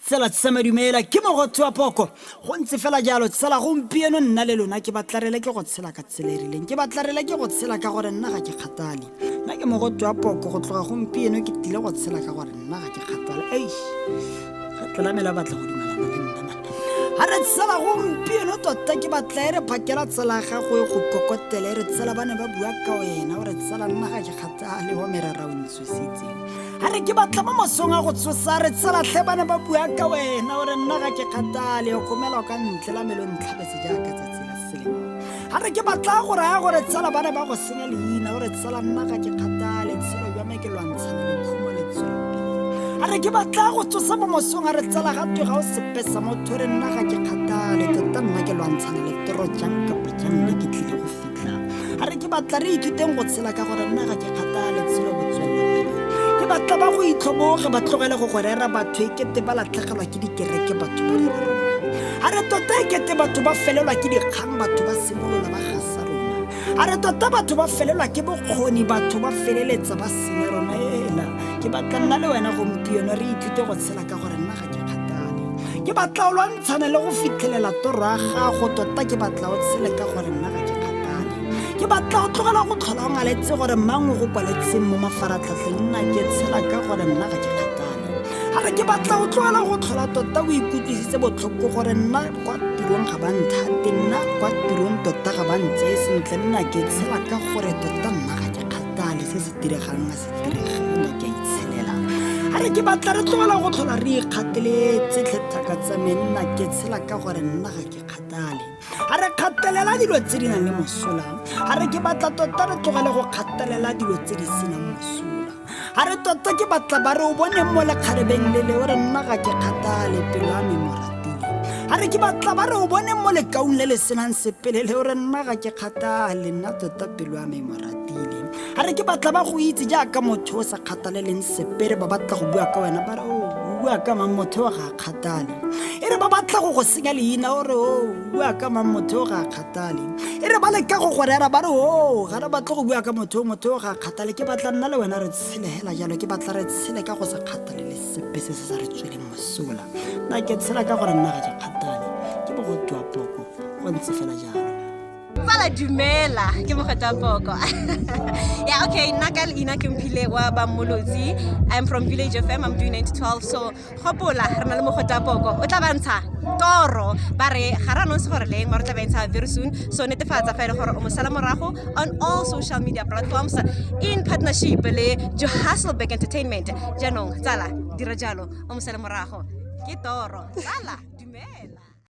tsela tsama dumela ke mogotho wa poko go ntse fela jalo tsela gompieno nna le lona ke batlarele ke go tshela ka tselerileng ke batlarele ke go tshela ka gore nna ga ke kgatale nna ke mogotho wa poko go tloga gompieno ke tile go tshela ka gore nna ga ke kgatale gatlela mela batla go dumelana le nna man ha re tsela gompieno tota ke batla re phakela tsela ga go kokotele re tsela bana ba bua ka wena gore tsela nna ga ke kgatale ho merara o ntsusitse ha re ke batla mo mosong a go tsosa re tsela tle bana ba bua ka wena gore nna ga ke kgatale o khomela ka ntle la melo ntlhabetse jaaka tsa tsela selemo ha re ke batla gore tsela bana ba go senya leina gore tsela nna ga ke kgatale tselo ya me ke lwantshana le khumo le tselo ha re ke batla go tsosa mo mosong a re tsela ga twe ga o sepesa motho re nna ga ke kgatale tota nna ke lwantshana le toro jang ka bojang le ke tlile go fitla ha re ke batla re ithuteng go tshela ka gore nna ga ke kgatale tselo go tswela ke batla ba go itlhoboge ba tlogele go gorera batho ekete ba latlhegelwa ke dikereke batho ba rera ha re tota ekete batho ba felelwa ke dikgang batho ba simolola ba gasa rona ha re tota batho ba felelwa ke bokgoni batho ba feleletsa ba senya rona ela ke batla nna le wena gompieno re ithute go tshela ka gore nna ga ke kgatale ke batla o lwantshane le go fitlhelela toro ya gago tota ke batla o tshele ka gore nna ga ke kgatale ke batla o tlogela go tlhola o ngaletse gore mang o go kwaletseng mo mafaratlhatlheng nna ke tshela ka gore nna ga ke kgatale ha re ke batla o tlogela go tlhola tota o ikutlwisitse botlhoko gore nna kwa tirong ga ba nthate nna kwa tirong tota ga ba ntseye sentle nna ke tshela ka gore tota nna ga ke kgatale se se diregang a se direge nna ke a itshelela ha re ke batla re tlogela go tlhola re ikgateletse tlhethaka tsa me nna ke tshela ka gore nna ga ke kgatale ha re kgatelela dilo tse di nang le mosola ha re ke batla tota re tlogele go kgatelela dilo tse di senang mosola ha re tota ke batla ba re o bone mo lekgarebeng le le gore nna ga ke kgatale pelo ya me moratile ha re ke batla ba re o bone mo lekaong le le senang sepelele gore nna ga ke kgatale nna tota pelo ya me moratile ha re ke batla ba go itse jaaka motho o sa kgathaleleng sepele ba batla go bua ka wena ba re bua ka mang motho ga kgatale e re ba batla go go senya leina gore bua ka mang motho ga kgatale e re ba leka go gorera ba re ga re batla go bua ka motho ga kgatale ke batla nna le wena re tshelehela jalo ke batla re tshele ka go sa kgatale le sepe se se sa re tsweleng mosola nna ke tshela ka gore nna ga ke kgatale ke mogotho wa poko go ntse fela jalo Fala dumela ke mogotho wa poko yeah okay nna ka leina ke mphile wa ba molotsi I'm from Village FM I'm doing 9 to 12 so gopola re na le mogotho wa poko o tla bantsha toro ba re ga ra no se gore leng ba re tla bantsha very soon so netefatsa fa ile gore o mo sala morago on all social media platforms in partnership le Johannesburg Entertainment janong tsala dira jalo o mo sala morago ke toro tsala dumela